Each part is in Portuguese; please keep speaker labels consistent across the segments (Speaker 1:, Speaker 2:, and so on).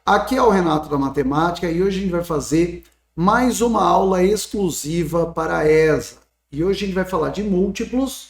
Speaker 1: Aqui é o Renato da Matemática e hoje a gente vai fazer mais uma aula exclusiva para a ESA. E hoje a gente vai falar de múltiplos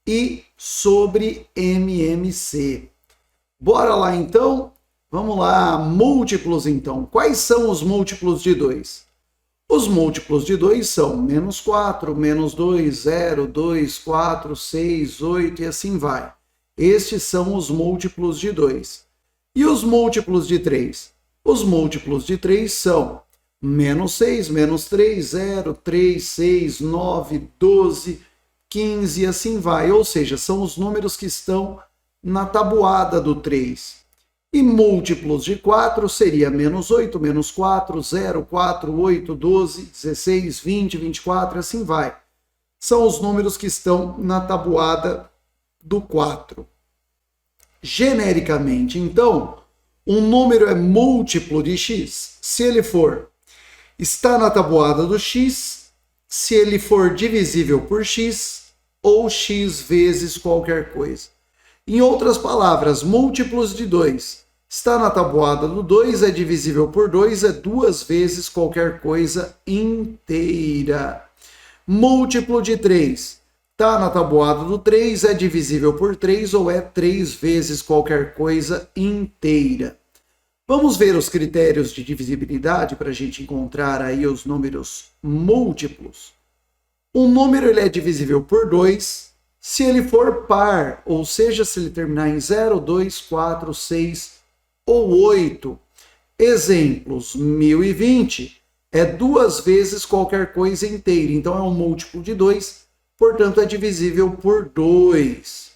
Speaker 1: e sobre MMC. Bora lá então? Vamos lá, múltiplos então. Quais são os múltiplos de 2? Os múltiplos de 2 são menos 4, menos 2, 0, 2, 4, 6, 8 e assim vai. Estes são os múltiplos de 2. E os múltiplos de 3? Os múltiplos de 3 são menos 6, menos 3, 0, 3, 6, 9, 12, 15 e assim vai. Ou seja, são os números que estão na tabuada do 3. E múltiplos de 4 seria menos 8, menos 4, 0, 4, 8, 12, 16, 20, 24 e assim vai. São os números que estão na tabuada do 4. Genericamente, então, um número é múltiplo de x se ele está na tabuada do x, se ele for divisível por x ou x vezes qualquer coisa. Em outras palavras, múltiplos de 2 está na tabuada do 2, é divisível por 2, é 2 vezes qualquer coisa inteira. Múltiplo de 3 está na tabuada do 3, é divisível por 3 ou é 3 vezes qualquer coisa inteira. Vamos ver os critérios de divisibilidade para a gente encontrar aí os números múltiplos. Um número ele é divisível por 2 se ele for par, ou seja, se ele terminar em 0, 2, 4, 6 ou 8. Exemplos, 1020 é 2 vezes qualquer coisa inteira, então é um múltiplo de 2, portanto é divisível por 2.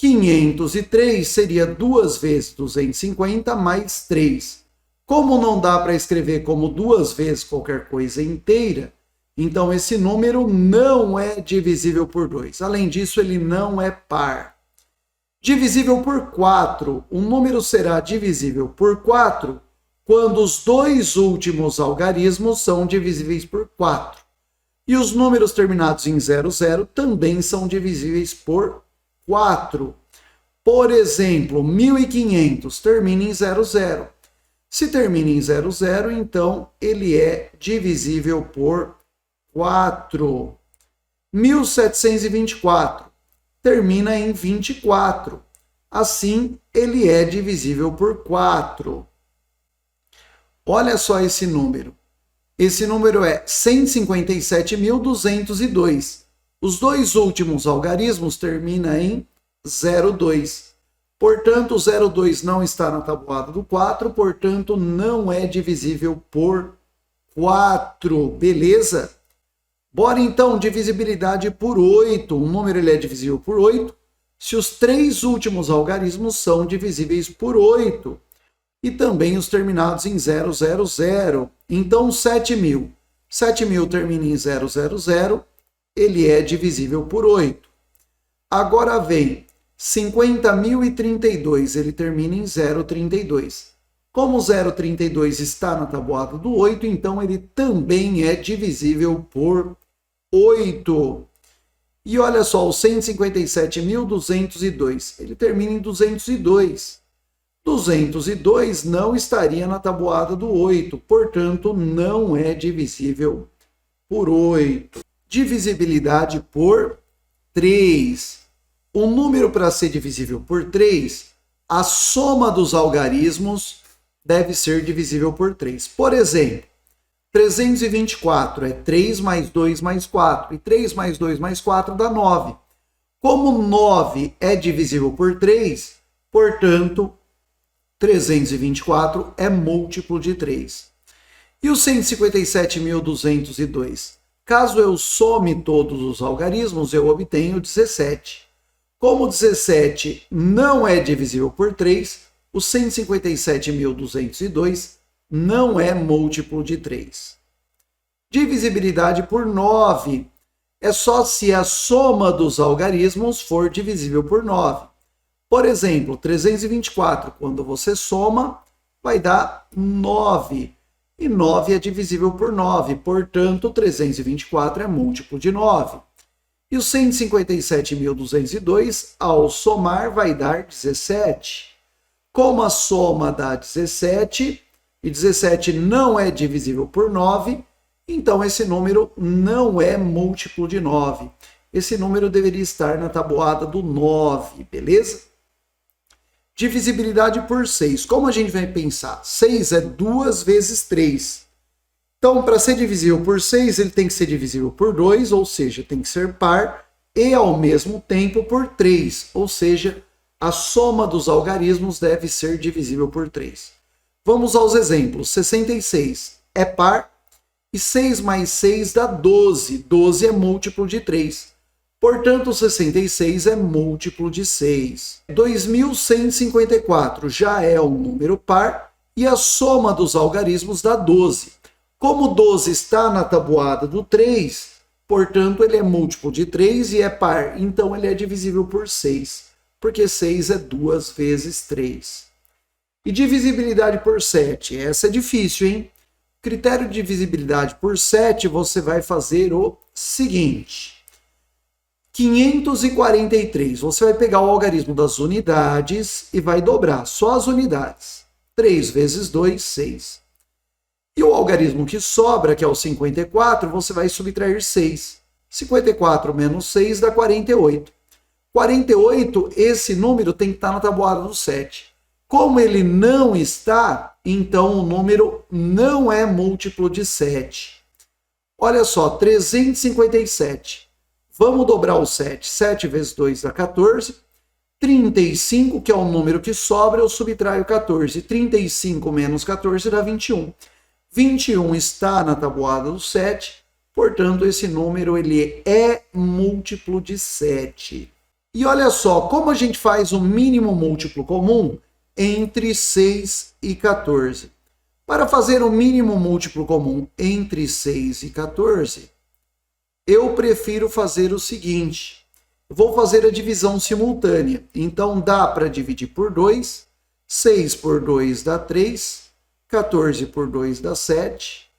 Speaker 1: 503 seria 2 vezes 250 mais 3. Como não dá para escrever como 2 vezes qualquer coisa inteira, então esse número não é divisível por 2. Além disso, ele não é par. Divisível por 4. Um número será divisível por 4 quando os dois últimos algarismos são divisíveis por 4. E os números terminados em 00 também são divisíveis por 4. Por exemplo, 1500 termina em 00. Se termina em 00, então ele é divisível por 4. 1724 termina em 24. Assim, ele é divisível por 4. Olha só esse número. Esse número é 157.202. Os dois últimos algarismos terminam em 02. Portanto, o 02 não está na tabuada do 4, portanto, não é divisível por 4. Beleza? Bora então, divisibilidade por 8. Um número ele é divisível por 8 se os três últimos algarismos são divisíveis por 8. E também os terminados em 000. Então, 7.000. 7.000 termina em 000, ele é divisível por 8. Agora vem 50.032, ele termina em 0,32. Como o 0,32 está na tabuada do 8, então ele também é divisível por 8. E olha só, o 157.202, ele termina em 202. 202 não estaria na tabuada do 8, portanto, não é divisível por 8. Divisibilidade por 3. Um número para ser divisível por 3, a soma dos algarismos deve ser divisível por 3. Por exemplo, 324 é 3 mais 2 mais 4, e 3 mais 2 mais 4 dá 9. Como 9 é divisível por 3, portanto, 324 é múltiplo de 3. E o 157.202? Caso eu some todos os algarismos, eu obtenho 17. Como 17 não é divisível por 3, o 157.202 não é múltiplo de 3. Divisibilidade por 9 é só se a soma dos algarismos for divisível por 9. Por exemplo, 324, quando você soma, vai dar 9. E 9 é divisível por 9, portanto, 324 é múltiplo de 9. E o 157.202, ao somar, vai dar 17. Como a soma dá 17, e 17 não é divisível por 9, então esse número não é múltiplo de 9. Esse número deveria estar na tabuada do 9, beleza? Divisibilidade por 6. Como a gente vai pensar? 6 é 2 vezes 3. Então, para ser divisível por 6, ele tem que ser divisível por 2, ou seja, tem que ser par, e ao mesmo tempo por 3, ou seja, a soma dos algarismos deve ser divisível por 3. Vamos aos exemplos. 66 é par, e 6 mais 6 dá 12. 12 é múltiplo de 3. Portanto, 66 é múltiplo de 6. 2154 já é um número par e a soma dos algarismos dá 12. Como 12 está na tabuada do 3, portanto, ele é múltiplo de 3 e é par, então ele é divisível por 6, porque 6 é 2 vezes 3. E divisibilidade por 7? Essa é difícil, hein? Critério de divisibilidade por 7, você vai fazer o seguinte. 543, você vai pegar o algarismo das unidades e vai dobrar só as unidades. 3 vezes 2, 6. E o algarismo que sobra, que é o 54, você vai subtrair 6. 54 menos 6 dá 48. 48, esse número tem que estar na tabuada do 7. Como ele não está, então o número não é múltiplo de 7. Olha só, 357. Vamos dobrar o 7. 7 vezes 2 dá 14. 35, que é o número que sobra, eu subtraio 14. 35 menos 14 dá 21. 21 está na tabuada do 7, portanto, esse número ele é múltiplo de 7. E olha só, como a gente faz o mínimo múltiplo comum entre 6 e 14? Para fazer o mínimo múltiplo comum entre 6 e 14, eu prefiro fazer o seguinte. Vou fazer a divisão simultânea. Então, dá para dividir por 2. 6 por 2 dá 3. 14 por 2 dá 7.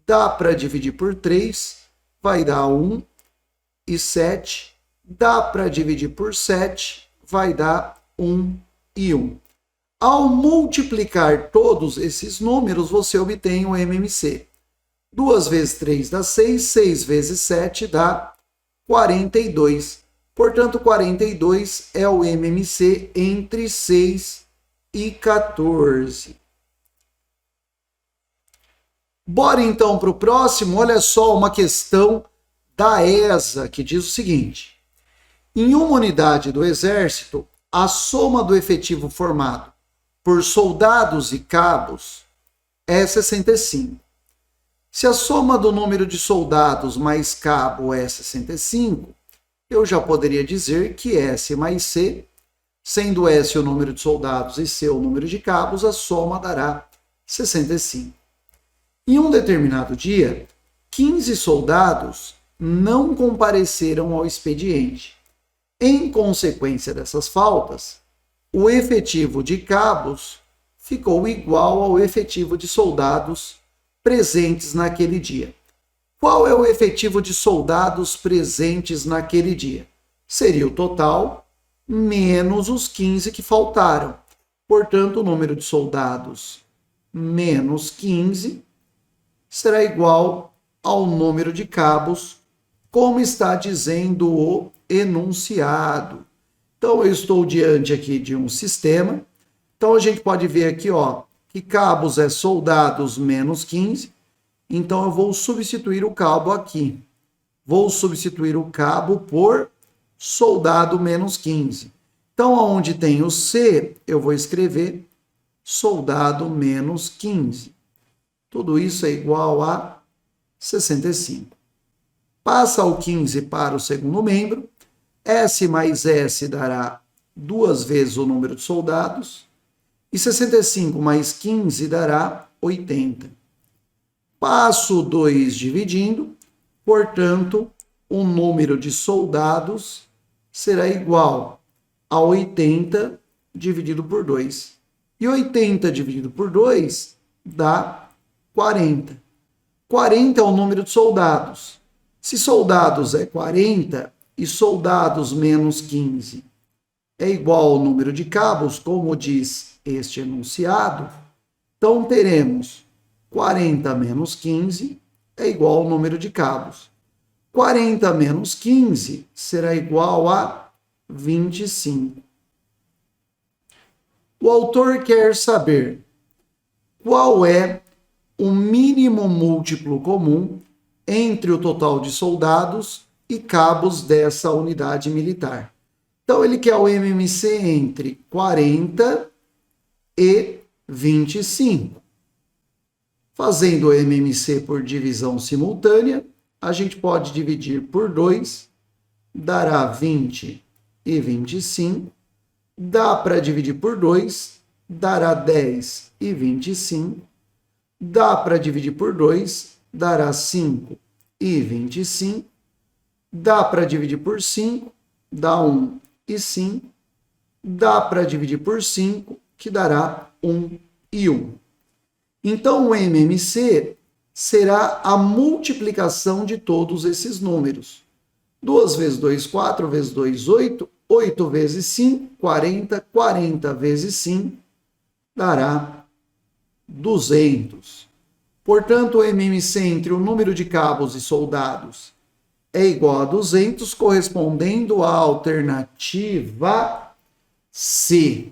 Speaker 1: Dá para dividir por 3. Vai dar 1 e 7. Dá para dividir por 7. Vai dar 1 e 1. Ao multiplicar todos esses números, você obtém o MMC. 2 vezes 3 dá 6, 6 vezes 7 dá 42. Portanto, 42 é o MMC entre 6 e 14. Bora então para o próximo. Olha só uma questão da ESA que diz o seguinte. Em uma unidade do Exército, a soma do efetivo formado por soldados e cabos é 65. Se a soma do número de soldados mais cabo é 65, eu já poderia dizer que S mais C, sendo S o número de soldados e C o número de cabos, a soma dará 65. Em um determinado dia, 15 soldados não compareceram ao expediente. Em consequência dessas faltas, o efetivo de cabos ficou igual ao efetivo de soldados presentes naquele dia. Qual é o efetivo de soldados presentes naquele dia? Seria o total menos os 15 que faltaram. Portanto, o número de soldados menos 15 será igual ao número de cabos, como está dizendo o enunciado. Então, eu estou diante aqui de um sistema. Então, a gente pode ver aqui, ó, que cabos é soldados menos 15. Então, eu vou substituir o cabo aqui. Vou substituir o cabo por soldado menos 15. Então, onde tem o C, eu vou escrever soldado menos 15. Tudo isso é igual a 65. Passa o 15 para o segundo membro. S mais S dará 2 vezes o número de soldados. E 65 mais 15 dará 80. Passo 2 dividindo, portanto, o número de soldados será igual a 80 dividido por 2. E 80 dividido por 2 dá 40. 40 é o número de soldados. Se soldados é 40 e soldados menos 15 é igual ao número de cabos, como diz este enunciado, então teremos 40 menos 15 é igual ao número de cabos. 40 menos 15 será igual a 25. O autor quer saber qual é o mínimo múltiplo comum entre o total de soldados e cabos dessa unidade militar. Então, ele quer o MMC entre 40 e 25. Fazendo o MMC por divisão simultânea, a gente pode dividir por 2, dará 20 e 25. Dá para dividir por 2, dará 10 e 25. Dá para dividir por 2, dará 5 e 25. Dá para dividir por 5, dá 1 e 5. Dá para dividir por 5, que dará 1 e 1. Então, o MMC será a multiplicação de todos esses números. 2 vezes 2, 4 vezes 2, 8. 8 vezes 5, 40. 40 vezes 5 dará 200. Portanto, o MMC entre o número de cabos e soldados é igual a 200, correspondendo à alternativa C.